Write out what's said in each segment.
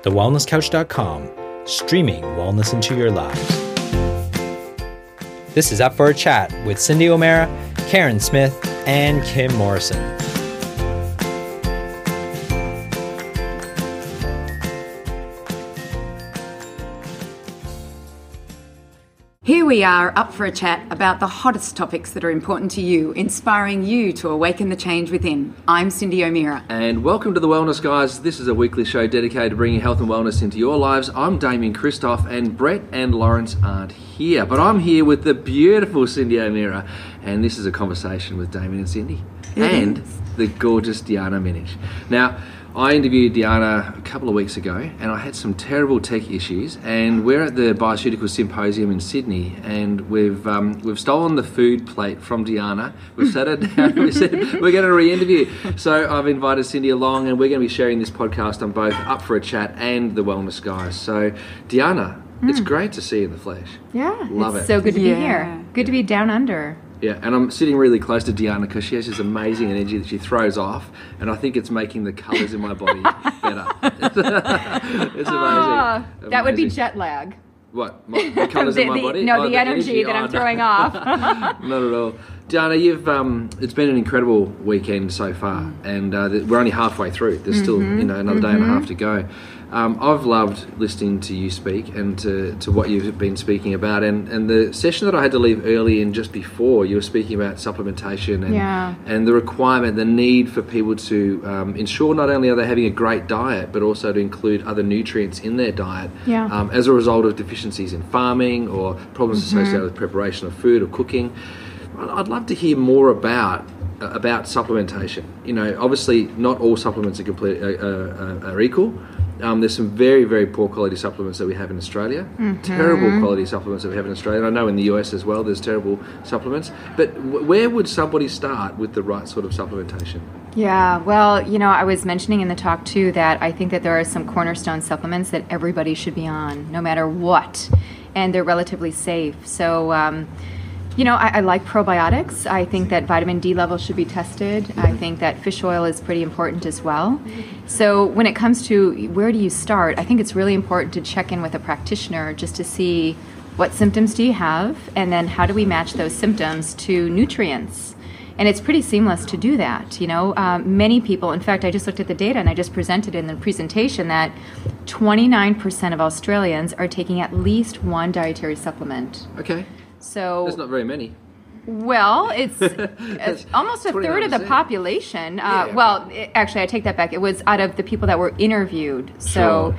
thewellnesscouch.com, streaming wellness into your lives. This is Up for a Chat with Cyndi O'Meara, Karen Smith, and Kim Morrison. Here we are, up for a chat about the hottest topics that are important to you, inspiring you to awaken the change within. I'm Cyndi O'Meara. And welcome to The Wellness Guys. This is a weekly show dedicated to bringing health and wellness into your lives. I'm Damian Christoph, and Brett and Lawrence aren't here, but I'm here with the beautiful Cyndi O'Meara, and this is a conversation with Damian and Cyndi and the gorgeous Deanna Minich. Now, I interviewed Deanna a couple of weeks ago, and I had some terrible tech issues, and we're at the Bioceutical Symposium in Sydney, and we've stolen the food plate from Deanna. We've sat her down and we said, we're going to re-interview. So I've invited Cyndi along, and we're going to be sharing this podcast on both Up for a Chat and The Wellness Guys. So, Deanna, it's great to see you in the flesh. Yeah, Love it's it. so good to be here. Good to be down under. Yeah, and I'm sitting really close to Deanna because she has this amazing energy that she throws off, and I think it's making the colours in my body better. It's amazing. That would be jet lag. What? The colours in my body? No, the energy that I'm throwing off. Not at all. Deanna, you've it's been an incredible weekend so far, and we're only halfway through. There's still another day and a half to go. I've loved listening to you speak and to what you've been speaking about, and the session that I had to leave early and just before, you were speaking about supplementation and the requirement, the need for people to ensure not only are they having a great diet, but also to include other nutrients in their diet as a result of deficiencies in farming or problems associated with preparation of food or cooking. I'd love to hear more about supplementation. You know, obviously not all supplements are equal. There's some very, very poor quality supplements that we have in Australia. Terrible quality supplements that we have in Australia. And I know in the US as well there's terrible supplements. But where would somebody start with the right sort of supplementation? Yeah, well, you know, I was mentioning in the talk too that I think that there are some cornerstone supplements that everybody should be on, no matter what. And they're relatively safe. So, you know, I like probiotics. I think that vitamin D levels should be tested. I think that fish oil is pretty important as well. So when it comes to where do you start, I think it's really important to check in with a practitioner just to see what symptoms do you have, and then how do we match those symptoms to nutrients. And it's pretty seamless to do that. You know, many people, in fact, I just looked at the data and I just presented in the presentation that 29% of Australians are taking at least one dietary supplement. Okay. So there's not very many. Well, it's almost a third of the population. Actually, I take that back. It was out of the people that were interviewed. So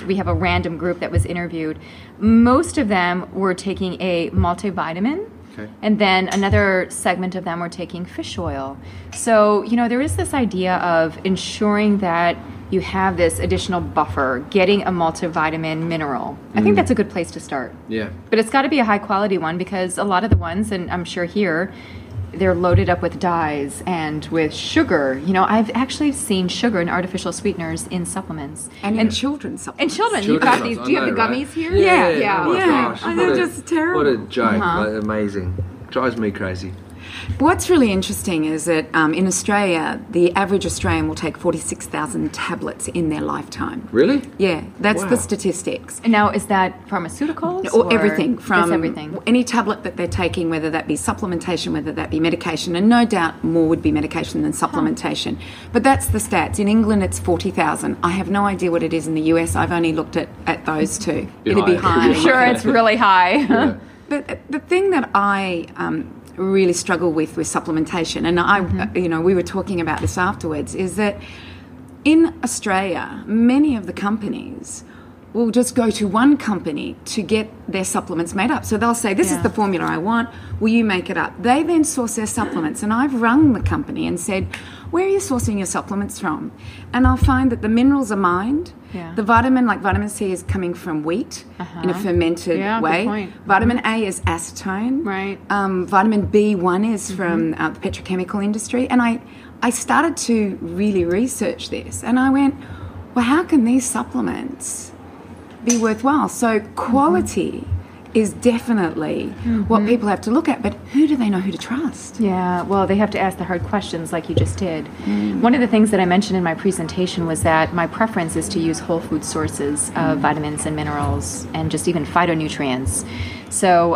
we have a random group that was interviewed. Most of them were taking a multivitamin. Okay. And then another segment of them were taking fish oil. So, you know, there is this idea of ensuring that you have this additional buffer, getting a multivitamin mineral. I think that's a good place to start. Yeah. But it's got to be a high quality one, because a lot of the ones, and I'm sure here, they're loaded up with dyes and with sugar. You know, I've actually seen sugar and artificial sweeteners in supplements. And in children's supplements. And children. You've got these. Do you have the gummies here? Yeah. Oh my gosh. They're just terrible. What a joke. Like, amazing. Drives me crazy. What's really interesting is that in Australia, the average Australian will take 46,000 tablets in their lifetime. Really? Yeah, that's the statistics. And now, is that pharmaceuticals? Or everything. From everything. Any tablet that they're taking, whether that be supplementation, whether that be medication, and no doubt more would be medication than supplementation. But that's the stats. In England, it's 40,000. I have no idea what it is in the US. I've only looked at those two. It'd be high. I'm sure it's really high. Yeah. But the thing that I really struggle with supplementation, and we were talking about this afterwards, is that in Australia, many of the companies will just go to one company to get their supplements made up. So they'll say, this is the formula I want, will you make it up? They then source their supplements, and I've rung the company and said, where are you sourcing your supplements from? And I'll find that the minerals are mined. Yeah. The vitamin, like vitamin C, is coming from wheat in a fermented way. Good point. Vitamin A is acetone. Right. Vitamin B1 is from the petrochemical industry. And I started to really research this, and I went, well, how can these supplements be worthwhile? So quality is definitely what people have to look at, but who do they know who to trust? Yeah, well, they have to ask the hard questions like you just did. One of the things that I mentioned in my presentation was that my preference is to use whole food sources of vitamins and minerals and just even phytonutrients. So,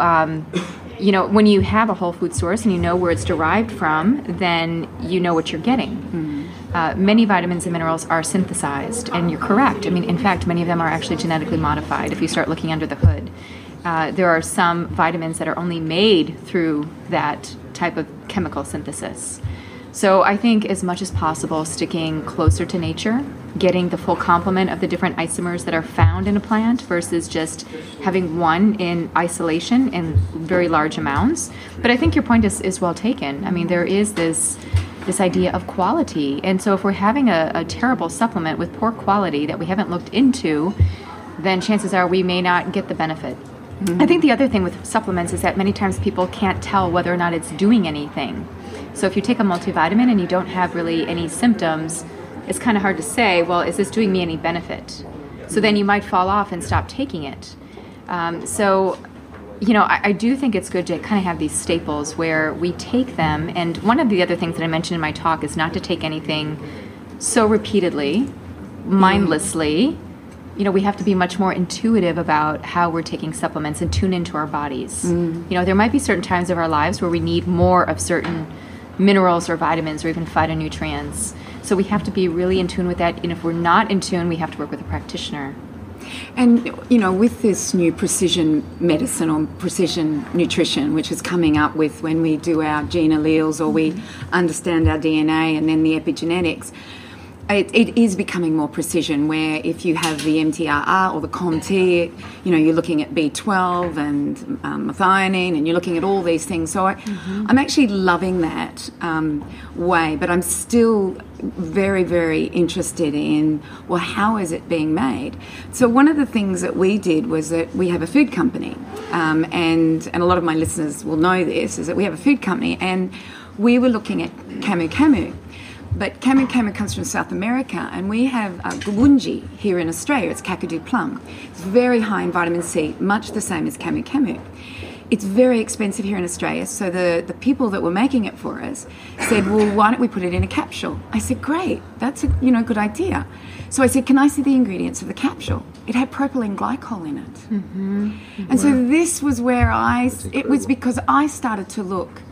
when you have a whole food source and you know where it's derived from, then you know what you're getting. Many vitamins and minerals are synthesized, and you're correct. I mean, in fact, many of them are actually genetically modified if you start looking under the hood. There are some vitamins that are only made through that type of chemical synthesis. So I think as much as possible, sticking closer to nature, getting the full complement of the different isomers that are found in a plant versus just having one in isolation in very large amounts. But I think your point is well taken. I mean, there is this idea of quality. And so if we're having a terrible supplement with poor quality that we haven't looked into, then chances are we may not get the benefit. I think the other thing with supplements is that many times people can't tell whether or not it's doing anything. So if you take a multivitamin and you don't have really any symptoms, it's kind of hard to say, well, is this doing me any benefit? So then you might fall off and stop taking it. I do think it's good to kind of have these staples where we take them. And one of the other things that I mentioned in my talk is not to take anything so repeatedly, mindlessly. We have to be much more intuitive about how we're taking supplements and tune into our bodies. There might be certain times of our lives where we need more of certain minerals or vitamins or even phytonutrients. So we have to be really in tune with that. And if we're not in tune, we have to work with a practitioner. And, with this new precision medicine or precision nutrition, which is coming up with when we do our gene alleles or we understand our DNA and then the epigenetics, it is becoming more precision, where if you have the MTRR or the COMT, you're looking at B12 and methionine, and you're looking at all these things. So I'm actually loving that way, but I'm still very, very interested in, well, how is it being made? So one of the things that we did was that we have a food company, and a lot of my listeners will know this, is that we have a food company, and we were looking at camu camu. But camu camu comes from South America, and we have gabunji here in Australia. It's kakadu plum. It's very high in vitamin C, much the same as camu camu. It's very expensive here in Australia, so the people that were making it for us said, well, why don't we put it in a capsule? I said, great, that's a good idea. So I said, can I see the ingredients of the capsule? It had propylene glycol in it. And so this was where it was because I started to look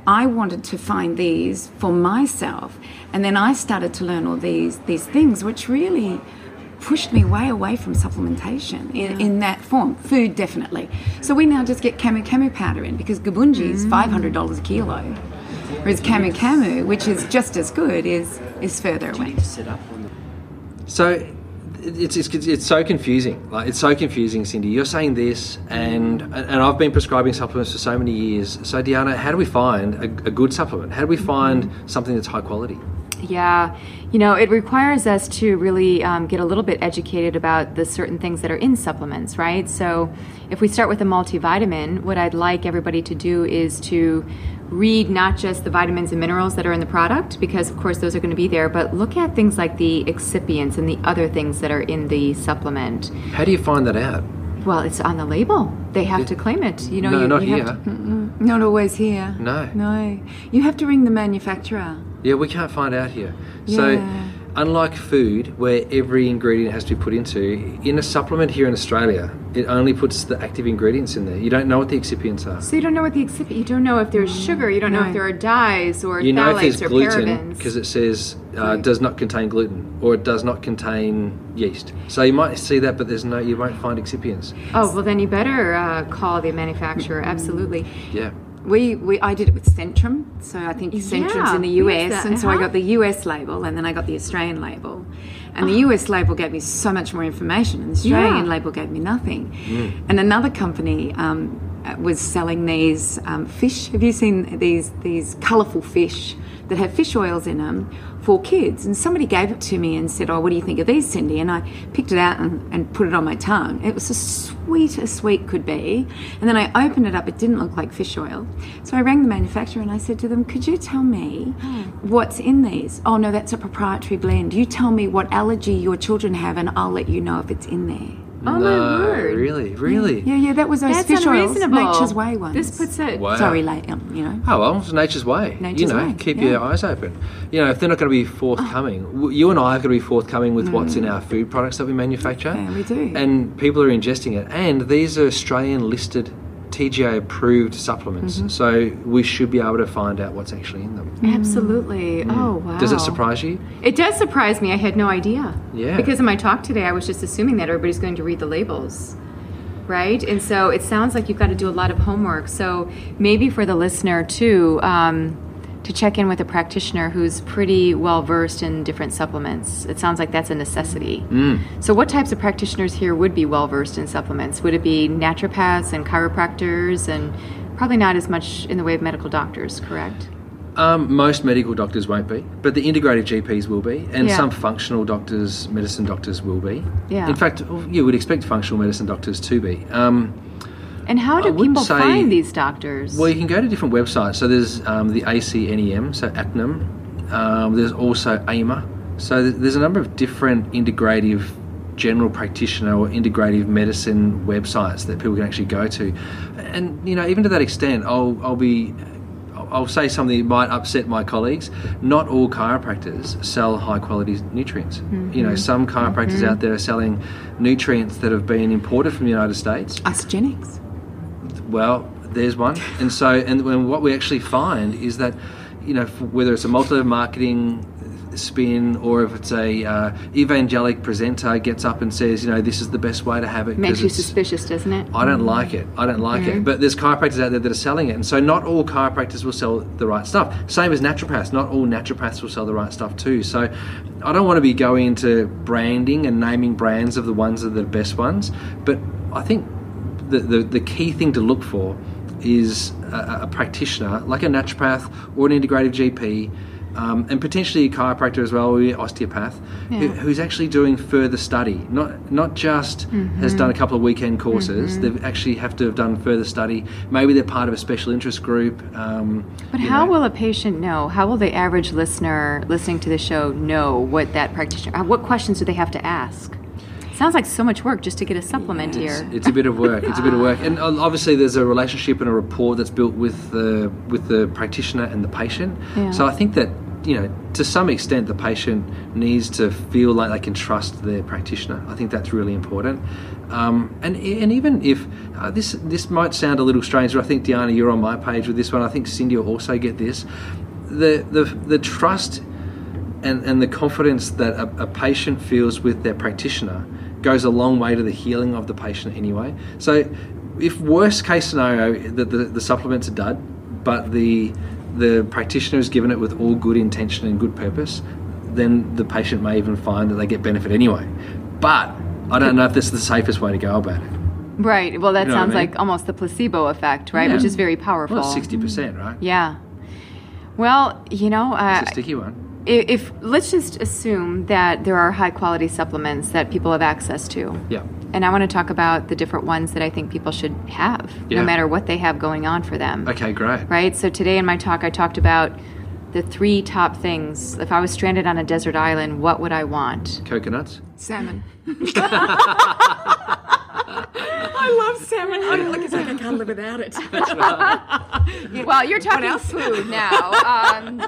I wanted to find these for myself, and then I started to learn all these things, which really pushed me way away from supplementation in that form. Food, definitely. So we now just get camu camu powder in, because gabunji is $500 a kilo, whereas camu camu, which is just as good, is further away. So it's so confusing. It's so confusing, Cyndi. You're saying this, and I've been prescribing supplements for so many years. So, Deanna, how do we find a good supplement? How do we find something that's high quality? Yeah, it requires us to really get a little bit educated about the certain things that are in supplements, right? So if we start with a multivitamin, what I'd like everybody to do is to read not just the vitamins and minerals that are in the product, because of course those are going to be there, but look at things like the excipients and the other things that are in the supplement. How do you find that out? Well, it's on the label. They have to claim it. No, not here. Not always here. No. You have to ring the manufacturer. Yeah, we can't find out here. So, unlike food, where every ingredient has to be put into, in a supplement here in Australia, it only puts the active ingredients in there. You don't know what the excipients are. So you don't know what the excipient, you don't know if there's sugar, you don't know if there are dyes or you know if phthalates there's or gluten, parabens. because it says does not contain gluten, or it does not contain yeast. So you might see that, but you won't find excipients. Oh, well then you better call the manufacturer, absolutely. Yeah. I did it with Centrum, so I think Centrum's in the US, and so I got the US label, and then I got the Australian label, and the US label gave me so much more information, and the Australian label gave me nothing. And another company was selling these fish. Have you seen these colourful fish that have fish oils in them for kids? And somebody gave it to me and said, oh, what do you think of these, Cyndi? And I picked it out and put it on my tongue. It was as sweet as sweet could be. And then I opened it up. It didn't look like fish oil. So I rang the manufacturer and I said to them, could you tell me what's in these? Oh, no, that's a proprietary blend. You tell me what allergy your children have and I'll let you know if it's in there. Oh, No, my word. really. Yeah, that was those That's fish oils, unreasonable. Nature's Way ones. This puts it. Wow. Sorry, Oh, well, it's nature's way. Nature's way, Keep yeah. your eyes open. If they're not going to be forthcoming, you and I have got to be forthcoming with what's in our food products that we manufacture. Yeah, we do. And people are ingesting it. And these are Australian-listed, TGA-approved supplements. So we should be able to find out what's actually in them. Absolutely. Oh, wow. Does it surprise you? It does surprise me. I had no idea. Yeah. Because in my talk today, I was just assuming that everybody's going to read the labels, right? And so it sounds like you've got to do a lot of homework. So maybe for the listener, too, to check in with a practitioner who's pretty well versed in different supplements. It sounds like that's a necessity. So what types of practitioners here would be well versed in supplements? Would it be naturopaths and chiropractors, and probably not as much in the way of medical doctors, correct? Most medical doctors won't be, but the integrative GPs will be, and Yeah. some functional doctors, medicine doctors will be. Yeah. In fact, you would expect functional medicine doctors to be. And how do wouldn't people say- find these doctors? Well, you can go to different websites. So there's the ACNEM, so ACNEM. There's also AMA. So there's a number of different integrative general practitioner or integrative medicine websites that people can actually go to. And, even to that extent, I'll say something that might upset my colleagues. Not all chiropractors sell high-quality nutrients. Some chiropractors out there are selling nutrients that have been imported from the United States. Isogenics. Well, there's one. And what we actually find is that, whether it's a multi-level marketing spin or if it's a evangelic presenter gets up and says, this is the best way to have it. Makes you it's- suspicious, doesn't it? I don't like it. But there's chiropractors out there that are selling it. And so not all chiropractors will sell the right stuff. Same as naturopaths. Not all naturopaths will sell the right stuff too. So I don't want to be going into branding and naming brands of the ones that are the best ones. But I think the key thing to look for is a practitioner, like a naturopath or an integrative GP, and potentially a chiropractor as well, or an osteopath, who's actually doing further study, not just has done a couple of weekend courses. They actually have to have done further study. Maybe they're part of a special interest group. But how will a patient know? How will the average listener listening to the show know what that practitioner? What questions do they have to ask? Sounds like so much work just to get a supplement here. It's a bit of work. And obviously there's a relationship and a rapport that's built with the practitioner and the patient. Yeah. So I think that, to some extent the patient needs to feel like they can trust their practitioner. I think that's really important. And even if this might sound a little strange, but I think, Deanna, you're on my page with this one. I think Cyndi will also get this. The trust and the confidence that a patient feels with their practitioner goes a long way to the healing of the patient anyway. So if worst case scenario that the supplement's a dud, but the practitioner is given it with all good intention and good purpose, then the patient may even find that they get benefit anyway. But I don't know if this is the safest way to go about it. Right. Well, that You know what sounds I mean? like almost the placebo effect, right? Yeah. Which is very powerful. Well, it's 60%, right? Yeah. Well, It's a sticky one. if let's just assume that there are high quality supplements that people have access to. Yeah. And I want to talk about the different ones that I think people should have, Yeah. no matter what they have going on for them. Okay, great. Right? So today in my talk, I talked about the 3 top things. If I was stranded on a desert island, what would I want? Coconuts? Salmon. I love salmon. It's like I can't live without it. Well, you're talking food now,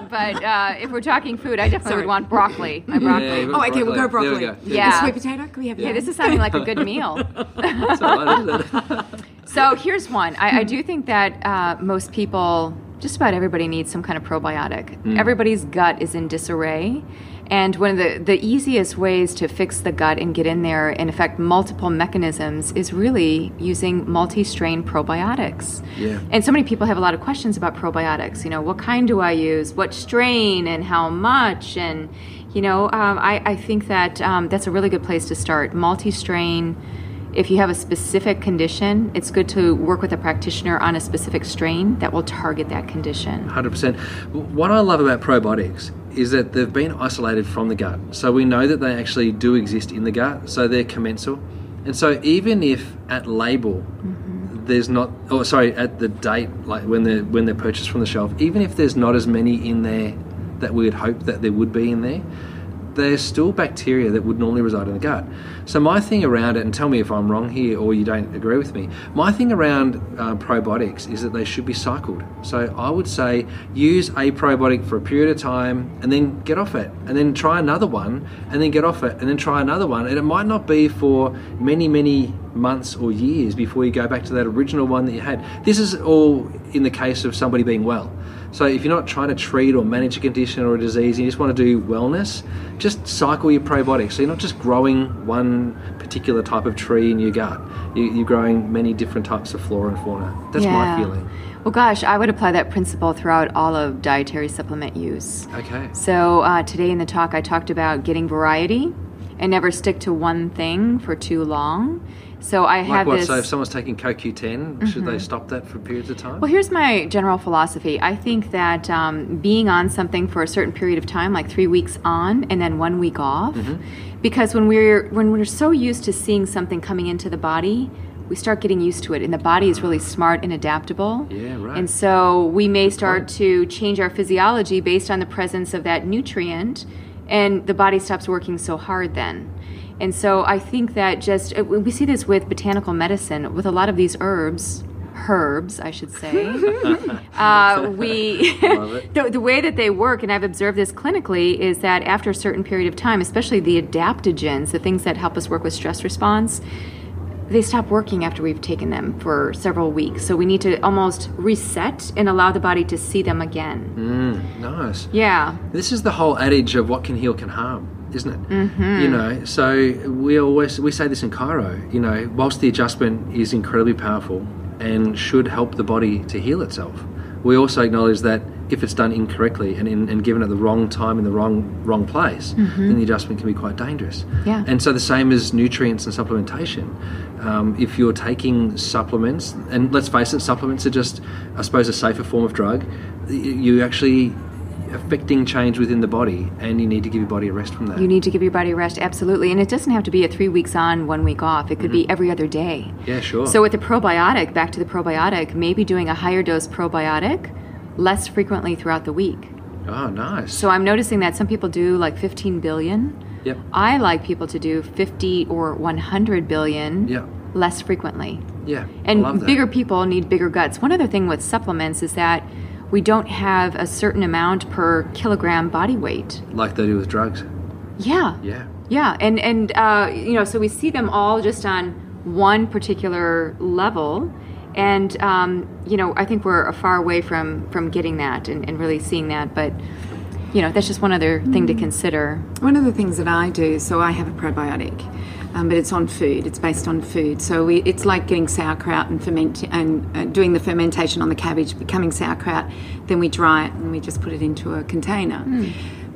but if we're talking food, I definitely would want broccoli. My broccoli. Yeah, Oh, okay, we'll go There we broccoli. go. Yeah. The sweet potato? Can we have that? Yeah, this is sounding like a good meal. That's all right, isn't it? So here's one. I do think that most people, just about everybody, needs some kind of probiotic. Everybody's gut is in disarray. And one of the easiest ways to fix the gut and get in there and affect multiple mechanisms is really using multi-strain probiotics. Yeah. And so many people have a lot of questions about probiotics. What kind do I use? What strain and how much? And, I think that that's a really good place to start. Multi-strain. If you have a specific condition, it's good to work with a practitioner on a specific strain that will target that condition. 100%. What I love about probiotics is that they've been isolated from the gut. So we know that they actually do exist in the gut, so they're commensal. And so even if at label there's not, at the date, like when they're purchased from the shelf, even if there's not as many in there that we would hope that there would be in there, there's still bacteria that would normally reside in the gut. So my thing around it, and tell me if I'm wrong here or you don't agree with me, my thing around probiotics is that they should be cycled. So I would say use a probiotic for a period of time and then get off it, and then try another one and then get off it, and then try another one. And it might not be for many, many months or years before you go back to that original one that you had. This is all in the case of somebody being well. So if you're not trying to treat or manage a condition or a disease, you just want to do wellness, just cycle your probiotics. So you're not just growing one particular type of tree in your gut. You're growing many different types of flora and fauna. That's my feeling. Well, gosh, I would apply that principle throughout all of dietary supplement use. Okay. So today in the talk, I talked about getting variety and never stick to one thing for too long. So I have this... So if someone's taking CoQ10, should they stop that for periods of time? Well, here's my general philosophy. I think that being on something for a certain period of time, like 3 weeks on and then 1 week off, because when we're so used to seeing something coming into the body, we start getting used to it, and the body is really smart and adaptable. Yeah, right. And so we may start to change our physiology based on the presence of that nutrient, and the body stops working so hard then. And so I think that we see this with botanical medicine, with a lot of these herbs, I should say. Love it. The way that they work, and I've observed this clinically, is that after a certain period of time, especially the adaptogens, the things that help us work with stress response, they stop working after we've taken them for several weeks. So we need to almost reset and allow the body to see them again. Nice. Yeah. This is the whole adage of what can heal can harm, isn't it? You know, so we say this in chiro, whilst the adjustment is incredibly powerful and should help the body to heal itself, we also acknowledge that if it's done incorrectly and given at the wrong time in the wrong place, then the adjustment can be quite dangerous. Yeah. And so the same as nutrients and supplementation. If you're taking supplements, and let's face it, supplements are just, I suppose, a safer form of drug, you actually affecting change within the body, and you need to give your body a rest from that. You need to give your body a rest, absolutely. And it doesn't have to be a 3 weeks on, 1 week off. It could be every other day. Yeah, sure. So with the probiotic, back to the probiotic, maybe doing a higher dose probiotic less frequently throughout the week. Oh, nice. So I'm noticing that some people do like 15 billion. Yep. I like people to do 50 or 100 billion less frequently. Yeah, And I love that. bigger people need bigger guts. One other thing with supplements is that we don't have a certain amount per kilogram body weight. Like they do with drugs. Yeah. Yeah. Yeah, and so we see them all just on one particular level, and I think we're far away from getting that and really seeing that, but that's just one other thing to consider. One of the things that I do, so I have a probiotic, but it's on food. It's based on food. So it's like getting sauerkraut and doing the fermentation on the cabbage, becoming sauerkraut. Then we dry it and we just put it into a container.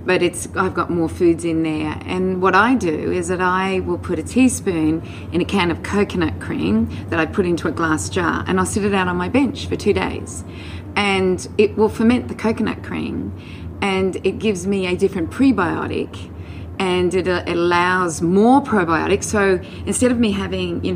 But I've got more foods in there. And what I do is that I will put a teaspoon in a can of coconut cream that I put into a glass jar, and I'll sit it out on my bench for 2 days. And it will ferment the coconut cream, and it gives me a different prebiotic, and it allows more probiotics. So instead of me having,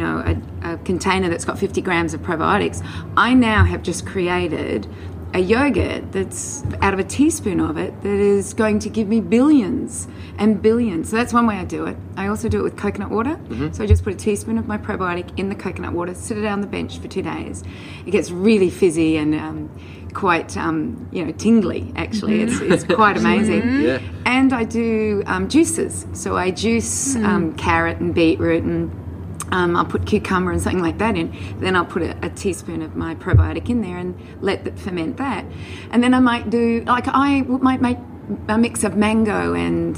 a container that's got 50 grams of probiotics, I now have just created a yogurt that's out of a teaspoon of it that is going to give me billions and billions. So that's one way I do it. I also do it with coconut water. So I just put a teaspoon of my probiotic in the coconut water, sit it out on the bench for 2 days. It gets really fizzy and quite tingly, actually. It's quite amazing. Yeah. And I do juices. So I juice carrot and beetroot, and I'll put cucumber and something like that in. Then I'll put a teaspoon of my probiotic in there and let it ferment that. And then I might do, I might make a mix of mango and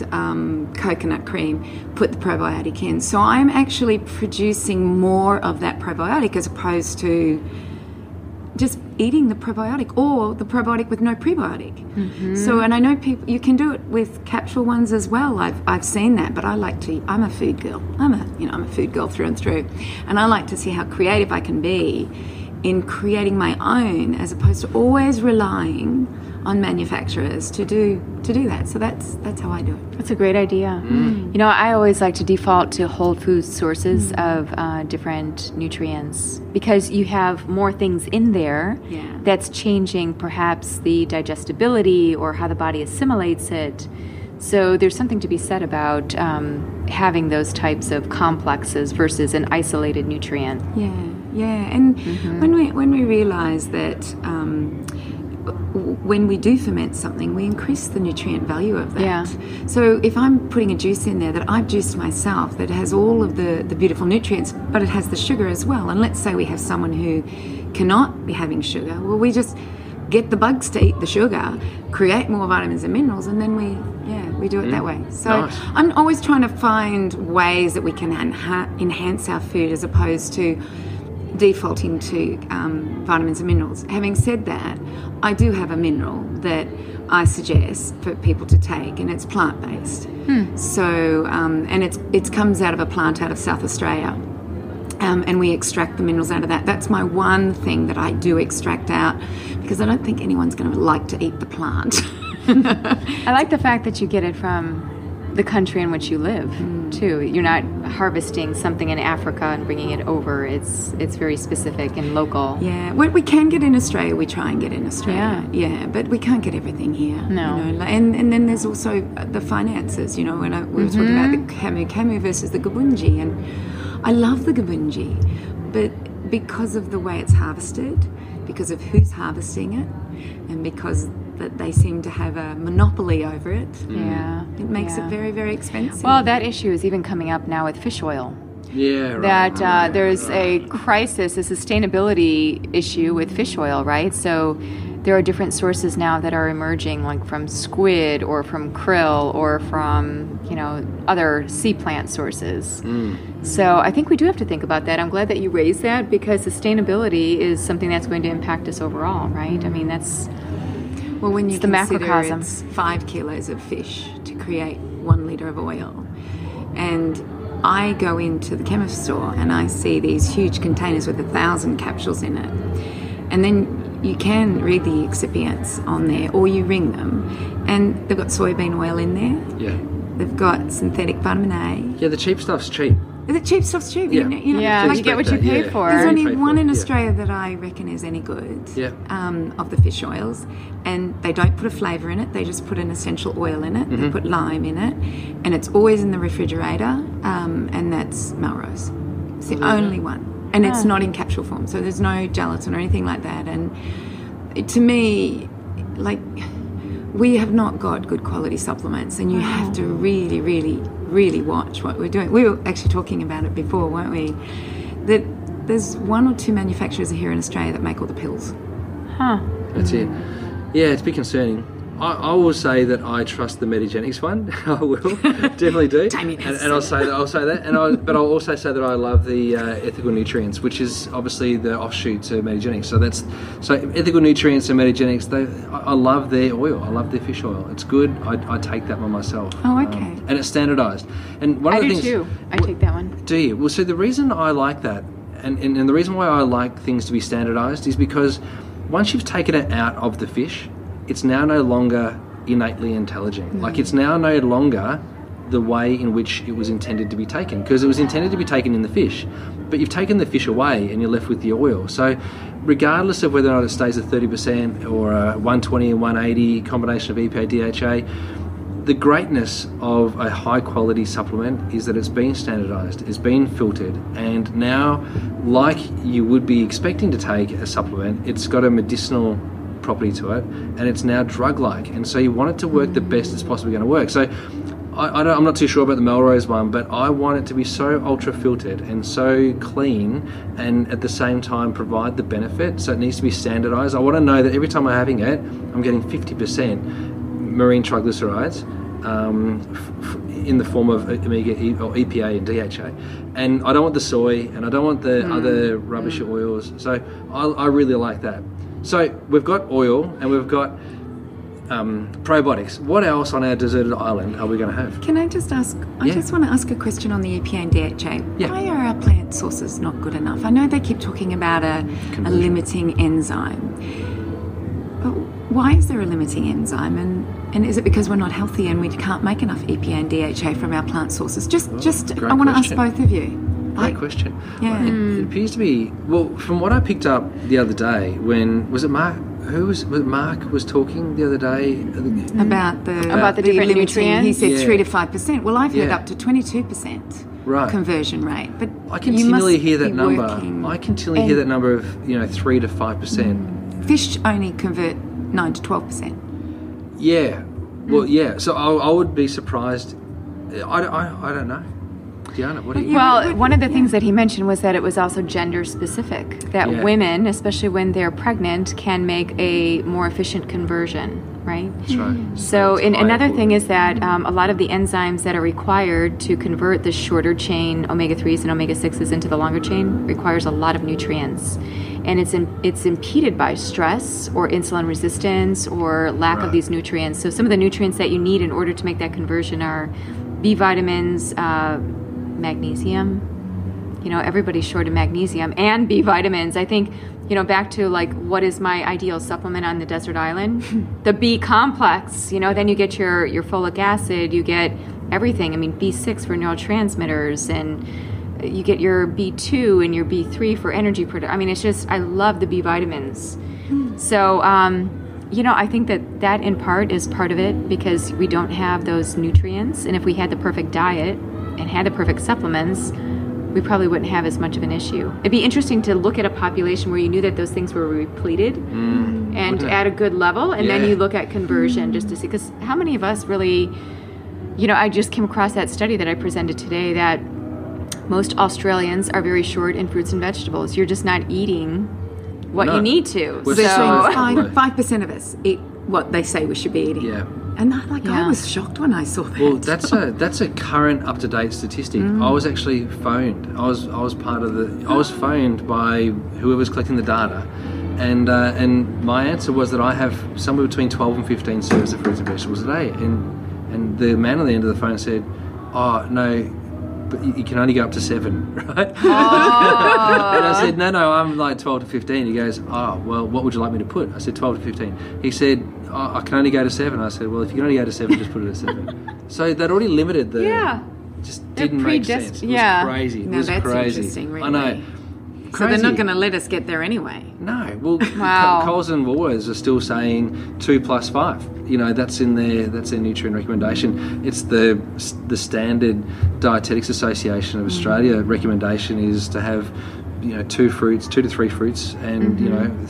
coconut cream, put the probiotic in. So I'm actually producing more of that probiotic as opposed to just eating the probiotic, or the probiotic with no prebiotic. So, and I know people, you can do it with capsule ones as well. I've seen that, but I'm a food girl. I'm a food girl through and through, and I like to see how creative I can be in creating my own, as opposed to always relying on manufacturers to do that. So that's how I do it. That's a great idea. I always like to default to whole food sources of different nutrients, because you have more things in there that's changing perhaps the digestibility or how the body assimilates it. So there's something to be said about having those types of complexes versus an isolated nutrient. Yeah. And when we realise that when we do ferment something, we increase the nutrient value of that. Yeah. So if I'm putting a juice in there that I've juiced myself, that has all of the beautiful nutrients, but it has the sugar as well, and let's say we have someone who cannot be having sugar, well, we just get the bugs to eat the sugar, create more vitamins and minerals, and then we do it that way. So nice. I'm always trying to find ways that we can enhance our food as opposed to defaulting to vitamins and minerals. Having said that, I do have a mineral that I suggest for people to take, and it's plant-based. So, and it comes out of a plant out of South Australia. And we extract the minerals out of that. That's my one thing that I do extract out, because I don't think anyone's going to like to eat the plant. I like the fact that you get it from the country in which you live, too. You're not harvesting something in Africa and bringing it over. It's very specific and local. Yeah, what we can get in Australia, we try and get in Australia. Yeah, but we can't get everything here. No. You know, and then there's also the finances, you know, when we were talking about the camu versus the gabunji, and I love the gabunji, but because of the way it's harvested, because of who's harvesting it, and because that they seem to have a monopoly over it, it makes it very, very expensive. Well, that issue is even coming up now with fish oil. Yeah, right. That there's a crisis, a sustainability issue with fish oil, right? So there are different sources now that are emerging, like from squid or from krill or from, other sea plant sources. So I think we do have to think about that. I'm glad that you raised that, because sustainability is something that's going to impact us overall, right? I mean, that's... Well, when you the consider macrocosm. it's 5 kilos of fish to create 1 litre of oil, and I go into the chemist store and I see these huge containers with 1,000 capsules in it, and then you can read the excipients on there, or you ring them, and they've got soybean oil in there. Yeah. They've got synthetic vitamin A. Yeah, the cheap stuff's cheap. The cheap stuff's cheap. Yeah. You know, you get what you pay for. There's only Paid one for, in yeah. Australia that I reckon is any good. Yeah. Of the fish oils, and they don't put a flavour in it. They just put an essential oil in it. They put lime in it, and it's always in the refrigerator. And that's Melrose. It's the only one, and it's not in capsule form, so there's no gelatin or anything like that. And to me, like, we have not got good quality supplements, and you have to really, really, really watch what we're doing. We were actually talking about it before, weren't we? That there's 1 or 2 manufacturers here in Australia that make all the pills. That's it. Yeah, it's a bit concerning. I will say that I trust the Metagenics one. I will definitely do. And I'll say that. But I'll also say that I love the ethical nutrients, which is obviously the offshoot to Metagenics. So ethical nutrients and Metagenics. I love their oil. I love their fish oil. It's good. I take that one myself. Oh, okay. And it's standardised. And one of the things. too. I take that one. Do you? Well, so the reason I like that, and the reason why I like things to be standardised, is because once you've taken it out of the fish, it's now no longer innately intelligent. Like, it's now no longer the way in which it was intended to be taken, because it was intended to be taken in the fish, but you've taken the fish away and you're left with the oil. So regardless of whether or not it stays at 30% or a 120 and 180 combination of EPA, DHA, the greatness of a high quality supplement is that it's been standardized, it's been filtered, and now, like you would be expecting to take a supplement, it's got a medicinal property to it, and it's now drug-like, and so you want it to work the best it's possibly going to work. So I'm not too sure about the Melrose one, but I want it to be so ultra filtered and so clean, and at the same time provide the benefit. So it needs to be standardized. I want to know that every time I'm having it, I'm getting 50% marine triglycerides in the form of omega or EPA and DHA, and I don't want the soy, and I don't want the other rubbish oils. So I really like that. So we've got oil and we've got probiotics. What else on our deserted island are we going to have? Can I just ask, I just want to ask a question on the EPA and DHA. Yeah. Why are our plant sources not good enough? I know they keep talking about a limiting enzyme. But why is there a limiting enzyme? And is it because we're not healthy and we can't make enough EPA and DHA from our plant sources? I want to ask both of you. Great question. Yeah. It appears to be, well, from what I picked up the other day, when, was it Mark who was Mark was talking the other day about the different limiting, nutrients. He said Yeah. 3 to 5%. Well, I've heard Yeah. up to 22% Right. conversion rate. But I you continually must hear that be number. working- I continually hear that number of 3 to 5%. Fish only convert 9 to 12%. Yeah. Well, yeah. So I would be surprised. I don't know. Deanna, what do you? Yeah. Well, one of the things that he mentioned was that it was also gender specific, that Yeah. women, especially when they're pregnant, can make a more efficient conversion, right? That's right. So it's high another thing important. is that a lot of the enzymes that are required to convert the shorter chain omega-3s and omega-6s into the longer chain requires a lot of nutrients. And it's impeded by stress or insulin resistance or lack of Right. these nutrients. So some of the nutrients that you need in order to make that conversion are B vitamins, magnesium. Everybody's short of magnesium and B vitamins. I think, back to like, what is my ideal supplement on the desert island? The B complex, then you get your folic acid, you get everything. I mean, B6 for neurotransmitters, and you get your B2 and your B3 for energy production. I mean, it's just, I love the B vitamins. So, I think that in part is part of it, because we don't have those nutrients. And if we had the perfect diet and had the perfect supplements, we probably wouldn't have as much of an issue. It'd be interesting to look at a population where you knew that those things were repleted and at a good level, and then Yeah. you look at conversion just to see, because how many of us really, I just came across that study that I presented today that most Australians are very short in fruits and vegetables. You're just not eating what No. you need to. We're So so- 5% of us eat what they say we should be eating. Yeah. And I Yeah. was shocked when I saw that. Well, that's a current up to date statistic. I was actually phoned. I was part of the. I was phoned by whoever's collecting the data, and my answer was that I have somewhere between 12 and 15 serves of fruits and vegetables a day, and the man on the end of the phone said, "Oh no, but you can only go up to 7, right?" And I said, no, I'm like 12 to 15. He goes, "Oh, well, what would you like me to put?" I said 12 to 15. He said, "Oh, I can only go to 7. I said, "Well, if you can only go to 7, just put it at 7. So they'd already limited the. Yeah. Just They're didn't make predest- sense. It yeah. was crazy. It No, was that's crazy. interesting, really. I know. So they're not Crazy. going to let us get there anyway. No, well, Wow. Coles and Woolworths are still saying 2 plus 5. That's in their nutrient recommendation. It's the standard Dietetics Association of Australia recommendation is to have 2 to 3 fruits, and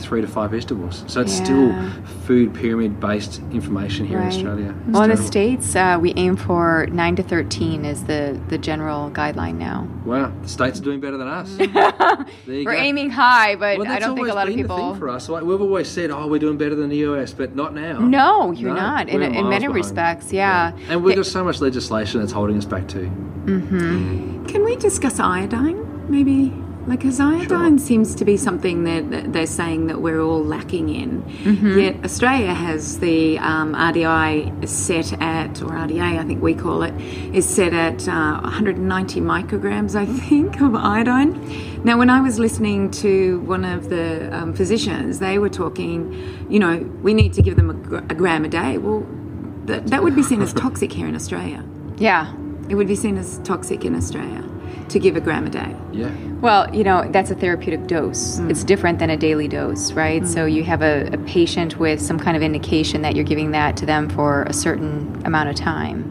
3 to 5 vegetables. So it's still Yeah. food pyramid based information here in Right. Australia. It's Well, in the terrible. States, we aim for 9 to 13 is the general guideline now. Wow, the states are doing better than us. There you We're go. aiming high, but Well, I that's don't think a always lot of been the people... thing for us. Like we've always said, we're doing better than the US, but not now. No, you're No, not. In we're many miles behind. respects, yeah. And we've got so much legislation that's holding us back too. Can we discuss iodine, maybe? Because iodine seems to be something that they're saying that we're all lacking in. Yet Australia has the RDI set at, or RDA I think we call it, is set at 190 micrograms, I think, of iodine. Now, when I was listening to one of the physicians, they were talking, we need to give them a gram a day. Well, that would be seen as toxic here in Australia. Yeah. It would be seen as toxic in Australia to give a gram a day. Yeah. Well, that's a therapeutic dose. It's different than a daily dose, right? So you have a patient with some kind of indication that you're giving that to them for a certain amount of time.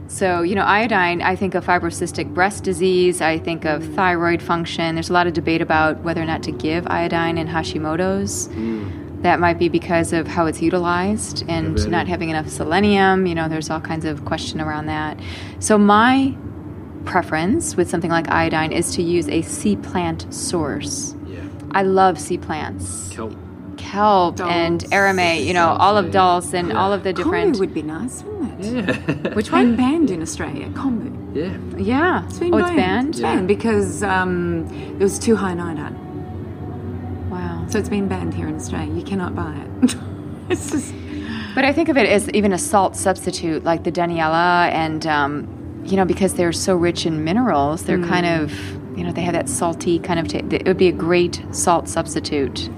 So, iodine, I think of fibrocystic breast disease, I think of thyroid function. There's a lot of debate about whether or not to give iodine in Hashimoto's. That might be because of how it's utilized and Diabetic. not having enough selenium. There's all kinds of question around that. So my preference with something like iodine is to use a sea plant source. Yeah. I love sea plants. Kelp and Dulse. aramay, all of dulse and all of the different... Kombu would be nice, wouldn't it? Yeah. Which Been one? banned in Australia, kombu. Yeah. Yeah. It's been Oh, banned. it's banned? It's banned because it was too high in iodine. Wow. So it's been banned here in Australia. You cannot buy it. It's just... But I think of it as even a salt substitute like the Daniela and, because they're so rich in minerals, they're kind of, they have that salty kind of, it would be a great salt substitute.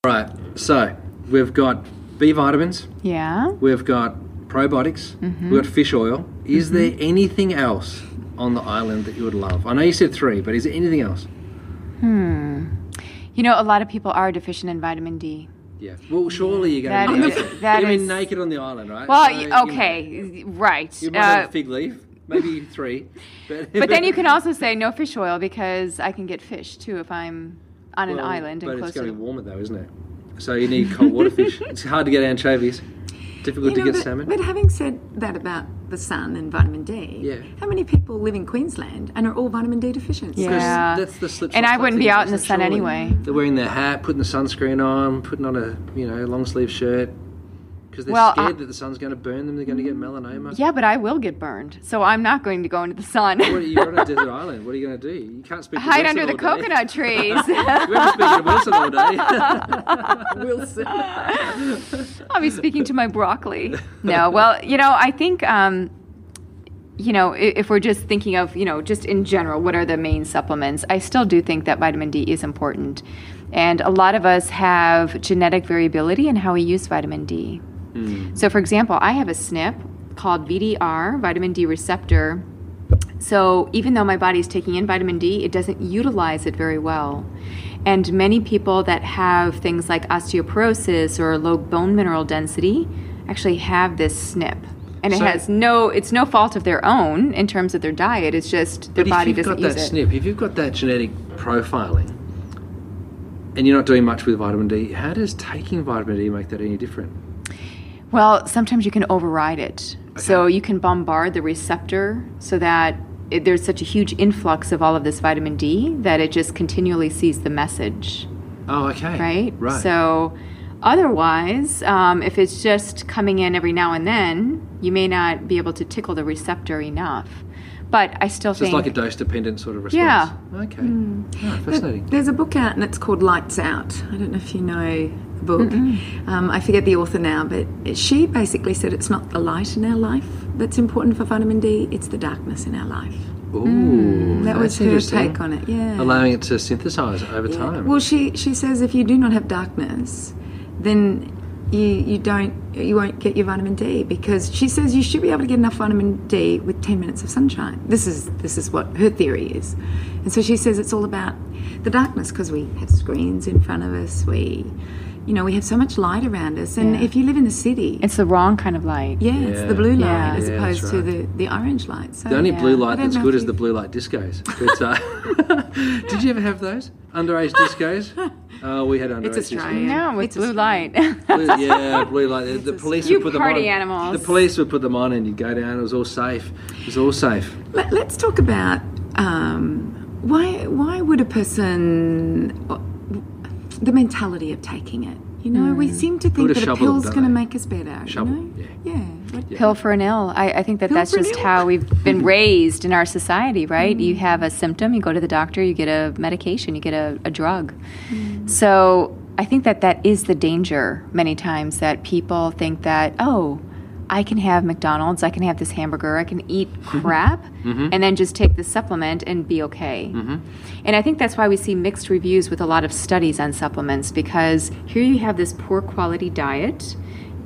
Right. So we've got B vitamins. Yeah. We've got probiotics. We've got fish oil. Is there anything else on the island that you would love? I know you said 3, but is there anything else? You know, a lot of people are deficient in vitamin D. Yeah. Well, surely you're going to be that naked. is Naked on the island, right? Well, So, okay, right. You might have a fig leaf, maybe 3. But then you can also say no fish oil because I can get fish too if I'm on an island and but close it's going to to be warmer though, isn't it? So you need cold water fish. It's hard to get anchovies. Difficult to get salmon. But having said that about the sun and vitamin D, how many people live in Queensland and are all vitamin D deficient? Yeah. That's the slip. And I wouldn't be out in the sun anyway. They're wearing their hat, putting the sunscreen on, putting on a long sleeve shirt because they're scared that the sun's going to burn them. They're going to get melanoma. Yeah, but I will get burned, so I'm not going to go into the sun. You're on a desert island. What are you going to do? You can't speak. Hide under the coconut trees. We haven't spoken to Wilson all day. Wilson. I'll be speaking to my broccoli. No, well, I think, if we're just thinking of, just in general, what are the main supplements? I still do think that vitamin D is important. And a lot of us have genetic variability in how we use vitamin D. So, for example, I have a SNP called VDR, vitamin D receptor. So even though my body's taking in vitamin D, it doesn't utilize it very well. And many people that have things like osteoporosis or low bone mineral density actually have this SNP. And it's no fault of their own in terms of their diet. It's just their body doesn't use it. If you've got that SNP, if you've got that genetic profiling, and you're not doing much with vitamin D, how does taking vitamin D make that any different? Well, sometimes you can override it. Okay. So you can bombard the receptor so that there's such a huge influx of all of this vitamin D that it just continually sees the message. Oh, okay. Right. So otherwise, if it's just coming in every now and then, you may not be able to tickle the receptor enough. But I still think... it's like a dose-dependent sort of response. Yeah. Okay. Oh, fascinating. There's a book out and it's called Lights Out. I don't know if you know the book. I forget the author now, but she basically said it's not the light in our life that's important for vitamin D, it's the darkness in our life. Ooh, that was her take on it, allowing it to synthesize over time. Well, she says if you do not have darkness, then you won't get your vitamin D, because she says you should be able to get enough vitamin D with 10 minutes of sunshine. This is what her theory is. And so she says it's all about the darkness because we have screens in front of us, we have so much light around us, and if you live in the city, it's the wrong kind of light. It's the blue light as opposed to the orange light. So the only blue light that's good is the blue light discos. But, did you ever have those underage discos? Oh, we had underage It's Australian. No, with blue light. Blue light. The police would put them on. Party animals. The police would put them on, and you'd go down. It was all safe. Let's talk about why would a person, the mentality of taking it. We seem to think that a pill's going to make us better. Pill for an ill. I think that's just how we've been raised in our society, right? You have a symptom, you go to the doctor, you get a medication, you get a drug. So I think that is the danger many times, that people think that, I can have McDonald's, I can have this hamburger, I can eat crap, and then just take the supplement and be okay. And I think that's why we see mixed reviews with a lot of studies on supplements, because here you have this poor quality diet,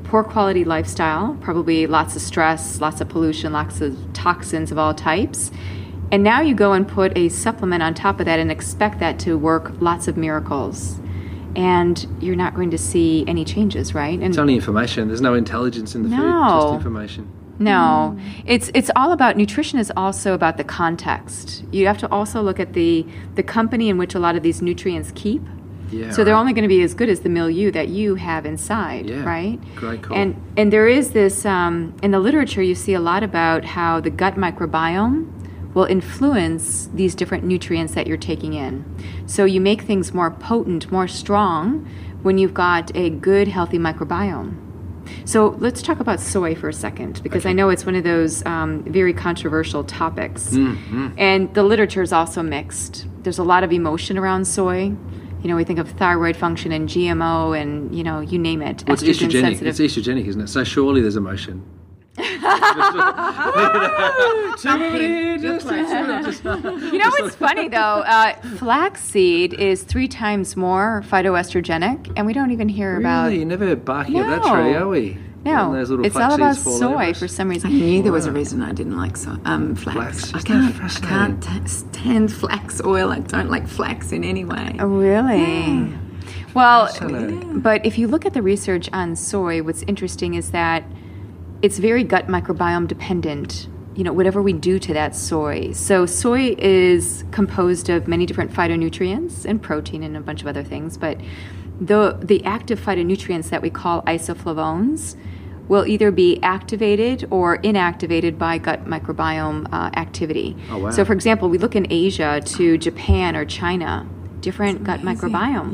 poor quality lifestyle, probably lots of stress, lots of pollution, lots of toxins of all types. And now you go and put a supplement on top of that and expect that to work lots of miracles. And you're not going to see any changes, right? And it's only information. There's no intelligence in the food, just information. No. It's all about, nutrition is also about the context. You have to also look at the company in which a lot of these nutrients keep. So they're only going to be as good as the milieu that you have inside, right? Great call. And there is this, in the literature, you see a lot about how the gut microbiome will influence these different nutrients that you're taking in. So you make things more potent, more strong when you've got a good, healthy microbiome. So let's talk about soy for a second, because I know it's one of those very controversial topics. And the literature is also mixed. There's a lot of emotion around soy. We think of thyroid function and GMO and, you name it. Well, it's estrogenic. It's estrogenic, isn't it? So surely there's emotion. What's funny though? Flaxseed is 3 times more phytoestrogenic, and we don't even hear about. Really, you're never barking at that tree, are we? No, those little it's flax all about seeds fall over soy us? for some reason. I knew there was a reason I didn't like flax. Flax. I Isn't that can't stand flax oil. I don't like flax in any way. Oh, really? Well, Fascinating. but if you look at the research on soy, what's interesting is that it's very gut microbiome dependent, whatever we do to that soy. So soy is composed of many different phytonutrients and protein and a bunch of other things, but the active phytonutrients that we call isoflavones will either be activated or inactivated by gut microbiome activity. Oh, wow. So for example, we look in Asia to Japan or China, different gut microbiome.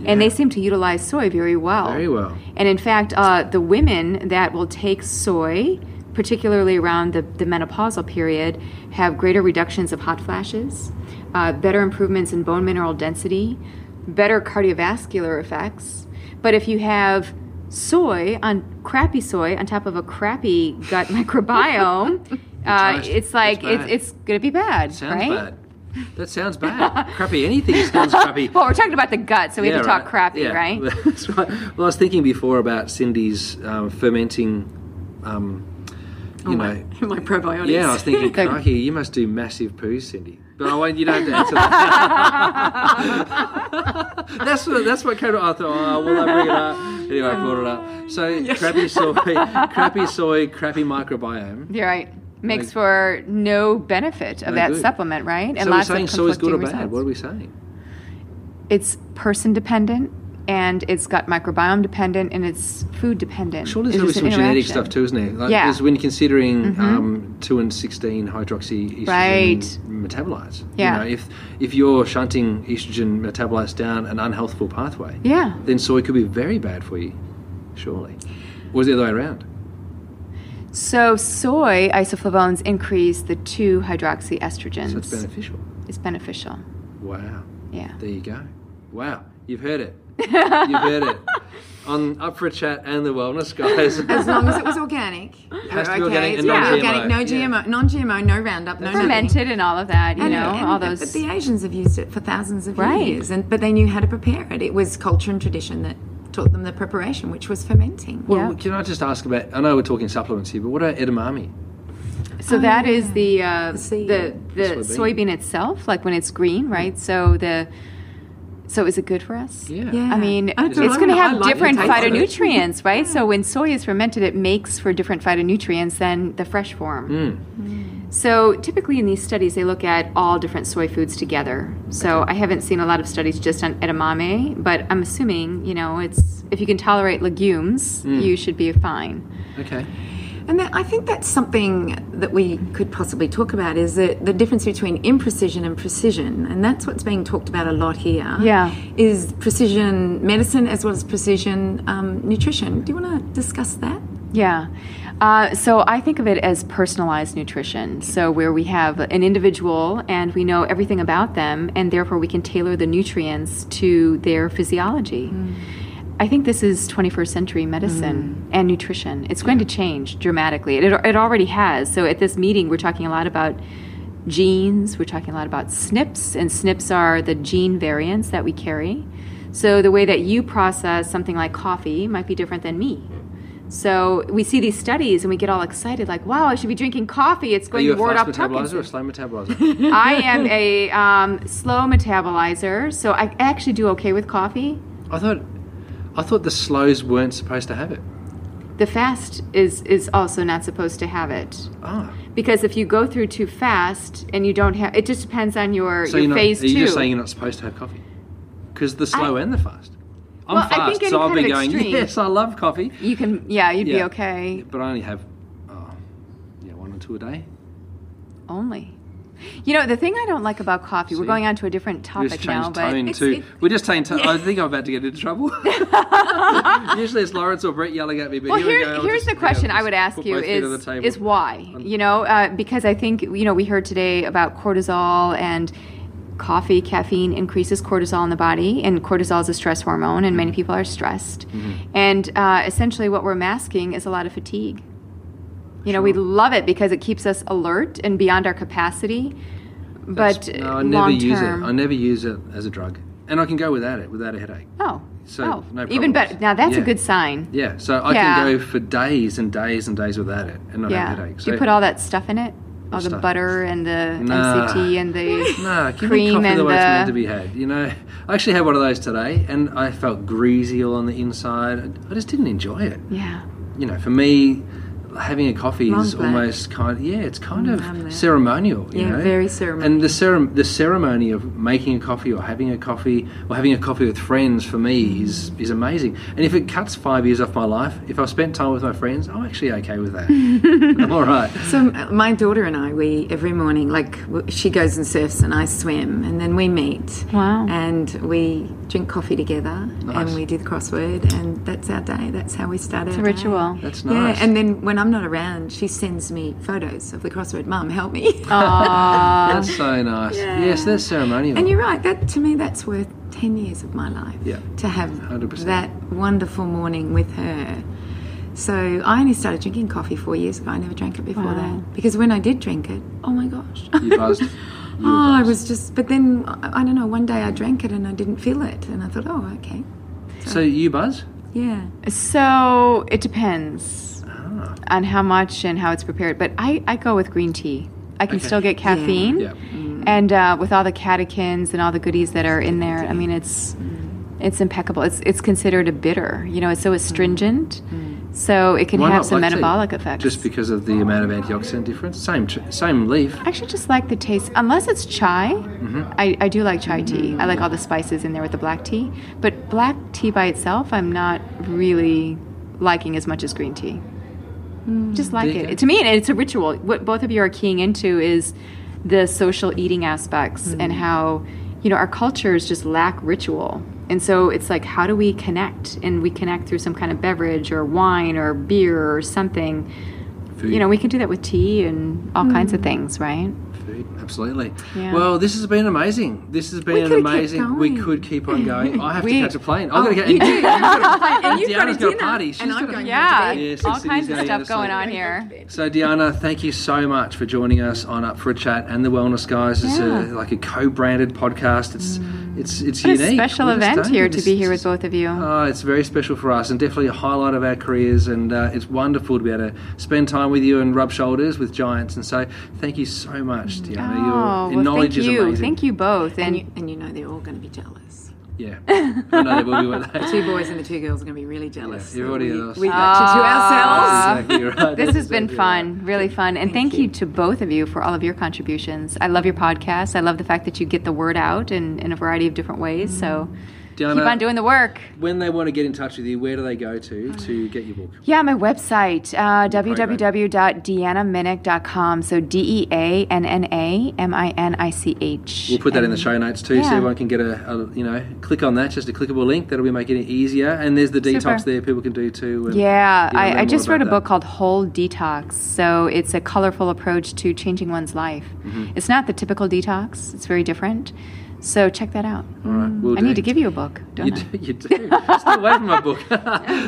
Yeah. And they seem to utilize soy very well. Very well. And in fact, the women that will take soy, particularly around the menopausal period, have greater reductions of hot flashes, better improvements in bone mineral density, better cardiovascular effects. But if you have crappy soy on top of a crappy gut microbiome, it's like it's going to be bad, Sounds right? bad. That sounds bad. Crappy anything sounds crappy. Well, we're talking about the gut, so we have to talk crappy, Yeah. right? That's right. Well, I was thinking before about Cindy's fermenting, My probiotics. Yeah, I was thinking, crikey, you must do massive poos, Cindy. But you don't have to answer that. that's what came to. I thought, well, I bring it up. Anyway, I brought it up. So crappy soy, crappy microbiome. You're right. Makes for no benefit of No that good. supplement, right? And So we're lots saying of soy is good or conflicting bad? results. What are we saying? It's person dependent, and it's gut microbiome dependent, and it's food dependent. Surely It's there's just some an genetic interaction. stuff too, isn't there? Like, Yeah. because when you're considering 2 and 16 hydroxy estrogen Right. metabolites, Yeah. if you're shunting estrogen metabolites down an unhealthful pathway, Yeah. then soy could be very bad for you, surely. Or is it the other way around? So soy isoflavones increase the 2-hydroxyestrogens. So it's beneficial. It's beneficial. Wow. Yeah. There you go. Wow. You've heard it. You've heard it. On Up for a Chat and the Wellness Guys. As long as it was organic. Has to be organic and it's gotta be non-GMO. organic, no GMO, non-GMO, no Roundup, no nothing. Fermented and all of that, And all those. But the Asians have used it for thousands of Right. years, but they knew how to prepare it. It was culture and tradition that taught them the preparation, which was fermenting. Well, Yeah. can I just ask about, I know we're talking supplements here, but what about edamame? So that is the seed. the soybean. soybean itself, like when it's green, right? So is it good for us? Yeah. Yeah. I mean, I it's don't going to know. I have like the different taste of it. phytonutrients, right? So when soy is fermented, it makes for different phytonutrients than the fresh form. So typically in these studies, they look at all different soy foods together. So I haven't seen a lot of studies just on edamame, but I'm assuming, it's if you can tolerate legumes, you should be fine. Okay. And I think that's something that we could possibly talk about is the difference between imprecision and precision. And that's what's being talked about a lot here. Yeah. Is precision medicine as well as precision nutrition. Do you want to discuss that? Yeah. So I think of it as personalized nutrition. So where we have an individual and we know everything about them, and therefore we can tailor the nutrients to their physiology. I think this is 21st century medicine and nutrition. It's going to change dramatically. It already has. So at this meeting, we're talking a lot about genes. We're talking a lot about SNPs, and SNPs are the gene variants that we carry. So the way that you process something like coffee might be different than me. So we see these studies and we get all excited, like, wow, I should be drinking coffee. It's Are going you to a ward fast off metabolizer or a Parkinson's. slow metabolizer? I am a slow metabolizer, so I actually do okay with coffee. I thought the slows weren't supposed to have it. The fast is also not supposed to have it. Ah. Because if you go through too fast and you don't have, it just depends on your So you're phase are you 2. just saying you're not supposed to have coffee? Because the slow and the fast. I'm Well, I fast, think any so I've kind been of going, extreme. yes, I love coffee. You can, you'd be Yeah. okay. But I only have, 1 or 2 a day. Only. The thing I don't like about coffee, we're See? going on to a different We topic just now, changed but tone too. We're just saying, I think I'm about to get into trouble. Usually it's Lawrence or Brett yelling at me, but well, here we go. I'll here's just, the question I just would ask put you both feet on the table. is why? Because I think, we heard today about cortisol, and caffeine increases cortisol in the body, and cortisol is a stress hormone, and many people are stressed. And essentially what we're masking is a lot of fatigue. We love it because it keeps us alert and beyond our capacity. But No, I never use it. long-term- I never use it as a drug. And I can go without a headache. Oh. So no no problems. Even better. Now that's a good sign. Yeah, so I can go for days and days and days without it and not have a headache. So, do you put all that stuff in it? All the butter and the MCT and the give cream me coffee and the way it's meant to be had. You know, I actually had one of those today, and I felt greasy all on the inside. I just didn't enjoy it. Yeah. You know, for me, having a coffee is Long almost it's kind of ceremonial. You know? Very ceremonial. And the ceremony of making a coffee or having a coffee with friends for me is amazing. And if it cuts 5 years off my life, if I've spent time with my friends, I'm actually okay with that. I'm all right. So my daughter and I, we every morning, like she goes and surfs and I swim, and then we meet. Wow. And we drink coffee together, Nice. and we do the crossword, and that's our day. That's how we start our It's a day. ritual. That's nice. Yeah, and then when I'm not around, she sends me photos of the crossword. Mum, help me. Aww. That's so nice. Yeah. Yes, that's ceremonial. And you're right. That to me, that's worth 10 years of my life. Yeah. To have 100%. that wonderful morning with her. So I only started drinking coffee 4 years ago. I never drank it before that, because when I did drink it, oh my gosh. You buzzed. I was just. But then I don't know. One day I drank it and I didn't feel it, and I thought, oh, okay. So you buzz? Yeah. So it depends on how much and how it's prepared. But I go with green tea. I can still get caffeine. Yeah. And with all the catechins and all the goodies that are in there, I mean, it's impeccable. It's considered a bitter. You know, it's so astringent. So it can Why have not some black tea? metabolic effects. Just because of the amount of antioxidant difference? Same leaf. I actually just like the taste, unless it's chai. I do like chai tea. I like all the spices in there with the black tea. But black tea by itself, I'm not really liking as much as green tea. Just like There you it. To me, it's a ritual. What both of you are keying into is the social eating aspects and how, you know, our cultures just lack ritual. And so it's like, how do we connect? And we connect through some kind of beverage or wine or beer or something. Food. You know, we can do that with tea and all kinds of things, right? Food, absolutely. Yeah. Well, this has been amazing. This has been could've kept amazing. We going. could keep on going. I have to We- catch a plane. I've got to get. you do. And you've got Deanna's a got a dinner, party. She's and I'm got a- going Yeah, Yes, all it's kinds of easy, stuff yeah, going so- on here. So Deanna, thank you so much for joining us on Up for a Chat and the Wellness Guys. It's like a co-branded podcast. It's What a unique. special We just event don't here do to this. be here with both of you. Oh, it's very special for us and definitely a highlight of our careers, and it's wonderful to be able to spend time with you and rub shoulders with giants. And so thank you so much, Deanna. Your knowledge thank is you. amazing. Thank you both. And you know they're all going to be jealous. Yeah. I know they will be one day. 2 boys and the 2 girls are going to be really jealous. Yeah, everybody else. We got you to ourselves. Exactly right. This That's has been exactly fun, really fun. And thank you to both of you for all of your contributions. I love your podcast. I love the fact that you get the word out in a variety of different ways. So Deanna, keep on doing the work. When they want to get in touch with you, where do they go to get your book? Yeah, my website, www.deannaminich.com. So DeannaMinich. We'll put that in the show notes too, so Yeah. everyone can get click on that, just a clickable link. That'll be making it easier. And there's the detox Super. there people can do too. And Yeah, learn I more just wrote a about book that. called Whole Detox. So it's a colorful approach to changing one's life. It's not the typical detox. It's very different. So check that out. All right, we'll I do. need to give you a book, don't You I? do. You do. Stay away from my book.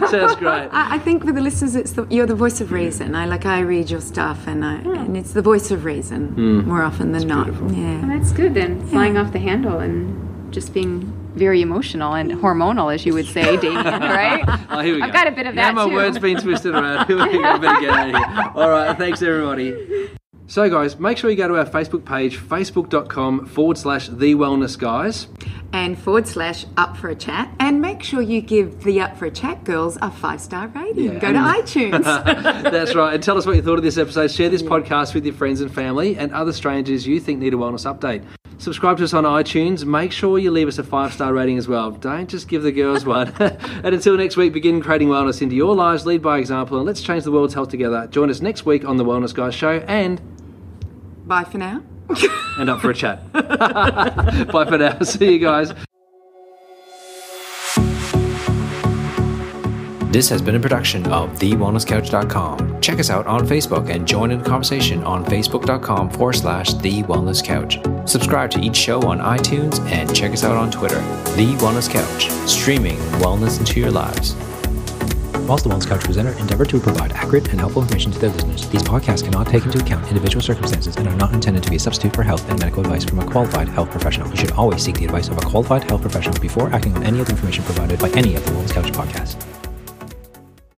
Sounds great. I think for the listeners, you're the voice of reason. I read your stuff, and it's the voice of reason more often than not. Well, Yeah. that's good then. Flying off the handle and just being very emotional and hormonal, as you would say, Damian, right? Oh, here we go. I've got a bit of now that my too. words been twisted around. Here we go. I better get out of here. All right, thanks everybody. So guys, make sure you go to our Facebook page, facebook.com/The Wellness Guys. And /Up for a Chat. And make sure you give the Up for a Chat girls a 5-star rating. Yeah, Go to and- iTunes. That's right. And tell us what you thought of this episode. Share this podcast with your friends and family and other strangers you think need a wellness update. Subscribe to us on iTunes. Make sure you leave us a 5-star rating as well. Don't just give the girls one. And until next week, begin creating wellness into your lives. Lead by example, and let's change the world's health together. Join us next week on the Wellness Guys Show and Bye for now. Up for a Chat. Bye for now. See you guys. This has been a production of TheWellnessCouch.com. Check us out on Facebook and join in the conversation on Facebook.com/The Wellness Couch. Subscribe to each show on iTunes and check us out on Twitter. The Wellness Couch, streaming wellness into your lives. Whilst the Wellness Couch presenter endeavour to provide accurate and helpful information to their listeners, these podcasts cannot take into account individual circumstances and are not intended to be a substitute for health and medical advice from a qualified health professional. You should always seek the advice of a qualified health professional before acting on any of the information provided by any of the Wellness Couch podcasts.